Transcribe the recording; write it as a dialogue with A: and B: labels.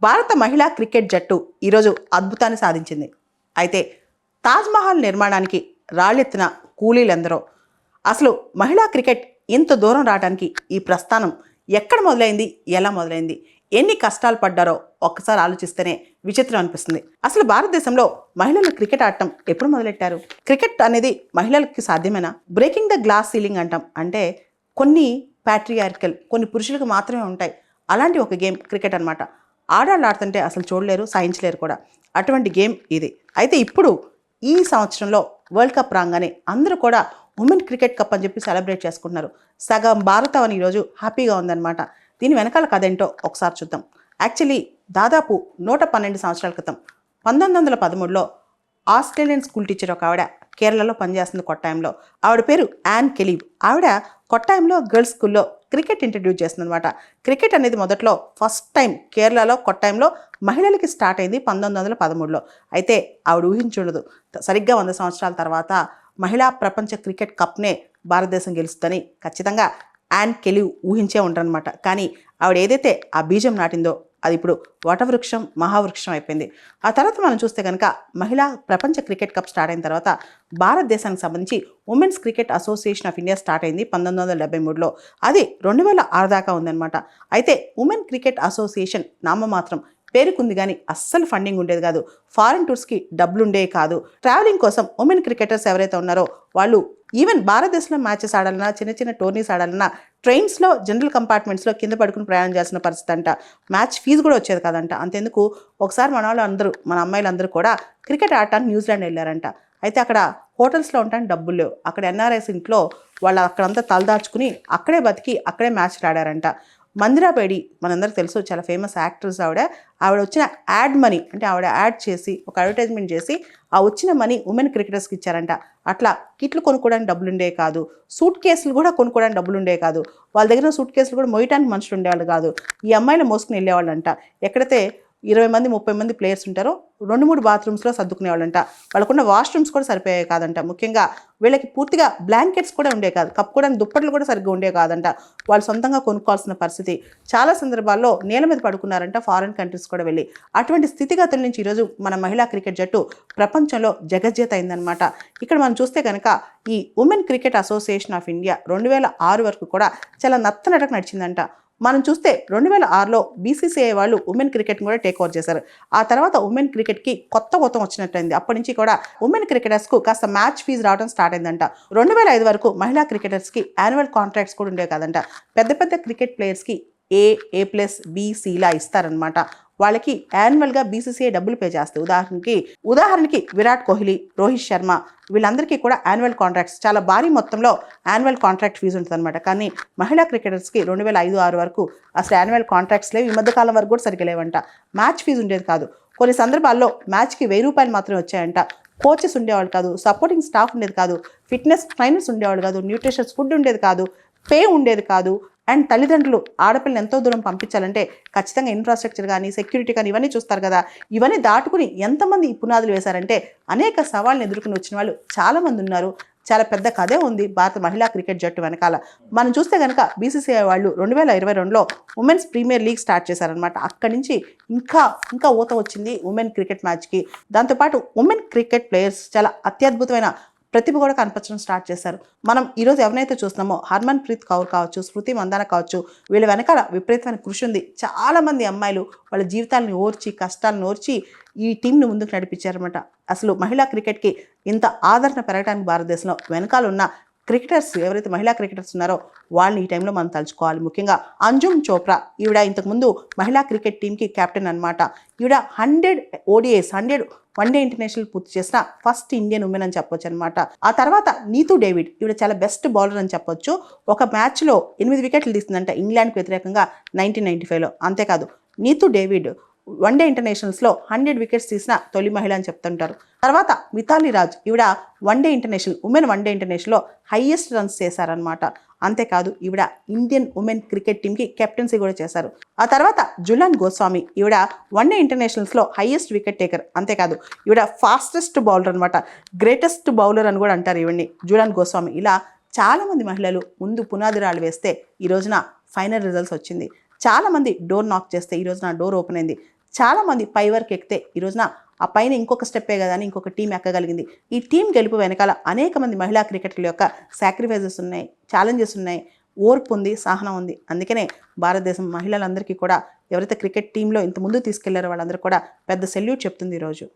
A: భారత మహిళా క్రికెట్ జట్టు ఈరోజు అద్భుతాన్ని సాధించింది. అయితే తాజ్‌మహల్ నిర్మాణానికి రాళ్ళెత్తిన కూలీలెందరో. అసలు మహిళా క్రికెట్ ఇంత దూరం రావడానికి ఈ ప్రస్థానం ఎక్కడ మొదలైంది? ఎలా మొదలైంది? ఎన్ని కష్టాలు పడ్డారో ఒక్కసారి ఆలోచిస్తేనే విచిత్రం అనిపిస్తుంది. అసలు భారతదేశంలో మహిళలు క్రికెట్ ఆడటం ఎప్పుడు మొదలెట్టారు? క్రికెట్ అనేది మహిళలకి సాధ్యమేనా? బ్రేకింగ్ ద గ్లాస్ సీలింగ్ అంటాం. అంటే కొన్ని ప్యాట్రియార్కల్, కొన్ని పురుషులకు మాత్రమే ఉంటాయి. అలాంటి ఒక గేమ్ క్రికెట్ అనమాట. ఆడాళ్ళు ఆడుతుంటే అసలు చూడలేరు, సహించలేరు కూడా. అటువంటి గేమ్ ఇది. అయితే ఇప్పుడు ఈ సంవత్సరంలో వరల్డ్ కప్ రాగానే అందరూ కూడా ఉమెన్ క్రికెట్ కప్ అని చెప్పి సెలబ్రేట్ చేసుకుంటున్నారు. సగం భారతం అని ఈరోజు హ్యాపీగా ఉందన్నమాట. దీని వెనకాల కథ ఏంటో ఒకసారి చూద్దాం. యాక్చువల్లీ దాదాపు 112 సంవత్సరాల క్రితం 1913లో ఆస్ట్రేలియన్ స్కూల్ టీచర్ ఒక ఆవిడ కేరళలో పనిచేస్తుంది కొట్టాయంలో. ఆవిడ పేరు యాన్ కెలీవ్. ఆవిడ కొట్టాయంలో గర్ల్స్ స్కూల్లో క్రికెట్ ఇంట్రడ్యూస్ చేస్తుంది అనమాట. క్రికెట్ అనేది మొదట్లో ఫస్ట్ టైం కేరళలో కొట్టాయంలో మహిళలకి స్టార్ట్ అయింది 1913లో. అయితే ఆవిడ ఊహించుండదు, సరిగ్గా 100 సంవత్సరాల తర్వాత మహిళా ప్రపంచ క్రికెట్ కప్నే భారతదేశం గెలుస్తుందని ఖచ్చితంగా యాన్ కెలీవ్ ఊహించే ఉంటారనమాట. కానీ ఆవిడ ఏదైతే ఆ బీజం నాటిందో అది ఇప్పుడు వటవృక్షం, మహావృక్షం అయిపోయింది. ఆ తర్వాత మనం చూస్తే కనుక మహిళా ప్రపంచ క్రికెట్ కప్ స్టార్ట్ అయిన తర్వాత భారతదేశానికి సంబంధించి women's cricket association of India start అయింది 1973లో. అది 2006 దాకా ఉందన్నమాట. అయితే ఉమెన్ క్రికెట్ అసోసియేషన్ నామమాత్రం పేరుకుంది కానీ అస్సలు ఫండింగ్ ఉండేది కాదు. ఫారిన్ టూర్స్కి డబ్బులు ఉండేవి కాదు. ట్రావెలింగ్ కోసం ఉమెన్ క్రికెటర్స్ ఎవరైతే ఉన్నారో వాళ్ళు ఈవెన్ భారతదేశంలో మ్యాచెస్ ఆడాలన్నా, చిన్న చిన్న టోర్నీస్ ఆడాలన్నా ట్రైన్స్లో జనరల్ కంపార్ట్మెంట్స్లో కింద పడుకుని ప్రయాణం చేయాల్సిన పరిస్థితి అంట. మ్యాచ్ ఫీజు కూడా వచ్చేది కాదంట. అంతెందుకు ఒకసారి మన అమ్మాయిలందరూ కూడా క్రికెట్ ఆడటానికి న్యూజిలాండ్ వెళ్ళారంట. అయితే అక్కడ హోటల్స్లో ఉండడానికి డబ్బులు లేవు. అక్కడ ఎన్ఆర్ఐస్ ఇంట్లో వాళ్ళు అక్కడంతా తలదాచుకుని అక్కడే బతికి అక్కడే మ్యాచ్ ఆడారంట. మందిరా బేడి మనందరికీ తెలుసు, చాలా ఫేమస్ యాక్ట్రెస్ ఆవిడ. ఆవిడ వచ్చిన యాడ్ మనీ అంటే ఆవిడ యాడ్ చేసి ఒక అడ్వర్టైజ్మెంట్ చేసి ఆ వచ్చిన మనీ ఉమెన్ క్రికెటర్స్కి ఇచ్చారంట. అట్లా కిట్లు కొనుక్కోవడానికి డబ్బులు ఉండే కాదు, సూట్ కేసులు కూడా కొనుక్కోవడానికి డబ్బులు ఉండే కాదు, వాళ్ళ దగ్గర సూట్ కేసులు కూడా మోయటానికి మనుషులు ఉండేవాళ్ళు కాదు. ఈ అమ్మాయిలు మోసుకుని వెళ్ళేవాళ్ళంట. ఎక్కడైతే 20 మంది 30 మంది ప్లేయర్స్ ఉంటారో 2-3 బాత్రూమ్స్లో సర్దుకునేవాళ్ళంట. వాళ్ళకున్న వాష్రూమ్స్ కూడా సరిపోయాయి కాదంట. ముఖ్యంగా వీళ్ళకి పూర్తిగా బ్లాంకెట్స్ కూడా ఉండే కాదు, కప్పుకోవడానికి దుప్పట్లు కూడా సరిగ్గా ఉండే కాదంట. వాళ్ళు సొంతంగా కొనుక్కోవాల్సిన పరిస్థితి. చాలా సందర్భాల్లో నేల మీద పడుకున్నారంట ఫారిన్ కంట్రీస్ కూడా వెళ్ళి. అటువంటి స్థితిగతుల నుంచి ఈరోజు మన మహిళా క్రికెట్ జట్టు ప్రపంచంలో జగజ్జేత అయిందనమాట. ఇక్కడ మనం చూస్తే కనుక ఈ women cricket association of India 2006 వరకు కూడా చాలా నత్తనడక నడిచిందంట. మనం చూస్తే 2006లో బీసీసీఐ వాళ్ళు ఉమెన్ క్రికెట్ని కూడా టేక్ ఓవర్ చేశారు. ఆ తర్వాత ఉమెన్ క్రికెట్కి కొత్త వచ్చినట్టయింది. అప్పటి నుంచి కూడా ఉమెన్ క్రికెటర్స్కు కాస్త మ్యాచ్ ఫీజు రావడం స్టార్ట్ అయిందంట. 2005 వరకు మహిళా క్రికెటర్స్కి యాన్యువల్ కాంట్రాక్ట్స్ కూడా ఉండేవి కాదంట. పెద్ద పెద్ద క్రికెట్ ప్లేయర్స్కి A+B+C ఇస్తారనమాట. వాళ్ళకి యాన్యువల్గా బీసీసీఐ డబ్బులు పే చేస్తాయి. ఉదాహరణకి విరాట్ కోహ్లీ, రోహిత్ శర్మ వీళ్ళందరికీ కూడా యాన్యువల్ కాంట్రాక్ట్స్, చాలా భారీ మొత్తంలో యాన్యువల్ కాంట్రాక్ట్ ఫీజు ఉంటుంది అనమాట. కానీ మహిళా క్రికెటర్స్కి 2005-6 వరకు అసలు యాన్యువల్ కాంట్రాక్ట్స్ లేవు. ఈ మధ్యకాలం వరకు కూడా సరిగ్గా లేవంట. మ్యాచ్ ఫీజు ఉండేది కాదు. కొన్ని సందర్భాల్లో మ్యాచ్కి 1000 రూపాయలు మాత్రమే వచ్చాయంట. కోచెస్ ఉండేవాళ్ళు కాదు, సపోర్టింగ్ స్టాఫ్ ఉండేది కాదు, ఫిట్నెస్ ట్రైనర్స్ ఉండేవాళ్ళు కాదు, న్యూట్రిషన్స్ ఫుడ్ ఉండేది కాదు, పే ఉండేది కాదు. అండ్ తల్లిదండ్రులు ఆడపిల్లని ఎంతో దూరం పంపించాలంటే ఖచ్చితంగా ఇన్ఫ్రాస్ట్రక్చర్ కానీ, సెక్యూరిటీ కానీ ఇవన్నీ చూస్తారు కదా. ఇవన్నీ దాటుకుని ఎంతమంది ఈ పునాదులు వేశారంటే అనేక సవాళ్ళని ఎదుర్కొని వచ్చిన వాళ్ళు చాలామంది ఉన్నారు. చాలా పెద్ద కథే ఉంది భారత మహిళా క్రికెట్ జట్టు వెనకాల. మనం చూస్తే కనుక బీసీసీఐ వాళ్ళు 2022లో ఉమెన్స్ ప్రీమియర్ లీగ్ స్టార్ట్ చేశారనమాట. అక్కడి నుంచి ఇంకా ఊత వచ్చింది ఉమెన్ క్రికెట్ మ్యాచ్కి. దాంతోపాటు ఉమెన్ క్రికెట్ ప్లేయర్స్ చాలా అత్యద్భుతమైన ప్రతిభ కూడా కనిపించడం స్టార్ట్ చేశారు. మనం ఈరోజు ఎవరైతే చూస్తున్నామో హర్మన్ ప్రీత్ కౌర్ కావచ్చు, స్మృతి మందాన కావచ్చు, వీళ్ళ వెనకాల విపరీతమైన కృషి ఉంది. చాలామంది అమ్మాయిలు వాళ్ళ జీవితాలను ఓర్చి, కష్టాలను ఓర్చి ఈ టీంను ముందుకు నడిపించారనమాట. అసలు మహిళా క్రికెట్కి ఇంత ఆదరణ పెరగడానికి భారతదేశంలో వెనకాల ఉన్న క్రికెటర్స్ ఎవరైతే మహిళా క్రికెటర్స్ ఉన్నారో వాళ్ళని ఈ టైంలో మనం తలుచుకోవాలి. ముఖ్యంగా అంజుమ్ చోప్రా, ఈవిడ ఇంతకుముందు మహిళా క్రికెట్ టీంకి కెప్టెన్ అనమాట. ఈవిడ 100 ODIs 100 వన్డే ఇంటర్నేషనల్ పూర్తి చేసిన ఫస్ట్ ఇండియన్ ఉమెన్ అని చెప్పొచ్చు అనమాట. ఆ తర్వాత నీతూ డేవిడ్, ఈవిడ చాలా బెస్ట్ బౌలర్ అని చెప్పొచ్చు. ఒక మ్యాచ్లో 8 వికెట్లు తీసిందంట ఇంగ్లాండ్కి వ్యతిరేకంగా 1995లో. అంతేకాదు నీతూ డేవిడ్ వన్డే ఇంటర్నేషనల్స్లో 100 వికెట్స్ తీసిన తొలి మహిళ అని చెప్తుంటారు. తర్వాత మిథాలీ రాజ్, ఈవిడ ఉమెన్ వన్డే ఇంటర్నేషనల్లో హైయెస్ట్ రన్స్ చేశారనమాట. అంతేకాదు ఈవిడ ఇండియన్ ఉమెన్ క్రికెట్ టీంకి కెప్టెన్సీ కూడా చేశారు. ఆ తర్వాత జులాన్ గోస్వామి, ఈవిడ వన్డే ఇంటర్నేషనల్స్లో హైయెస్ట్ వికెట్ టేకర్. అంతేకాదు ఈవిడ ఫాస్టెస్ట్ బౌలర్ అనమాట, గ్రేటెస్ట్ బౌలర్ అని కూడా అంటారు ఈవిడ్ని, జులాన్ గోస్వామి. ఇలా చాలామంది మహిళలు ముందు పునాది రాళ్ళు వేస్తే ఈ రోజున ఫైనల్ రిజల్ట్స్ వచ్చింది. చాలామంది డోర్ నాక్ చేస్తే ఈ రోజున డోర్ ఓపెన్ అయింది. చాలామంది పై వరకు ఎక్కితే ఈ రోజున ఆ పైన ఇంకొక స్టెప్పే కదా అని ఇంకొక టీం ఎక్కగలిగింది. ఈ టీం గెలుపు వెనకాల అనేక మంది మహిళా క్రికెటర్ల యొక్క సాక్రిఫైజెస్ ఉన్నాయి, ఛాలెంజెస్ ఉన్నాయి, ఓర్పు ఉంది, సహనం ఉంది. అందుకనే భారతదేశం మహిళలందరికీ కూడా ఎవరైతే క్రికెట్ టీంలో ఇంత ముందు తీసుకెళ్లారో వాళ్ళందరూ కూడా పెద్ద సెల్యూట్ చెప్తుంది ఈరోజు.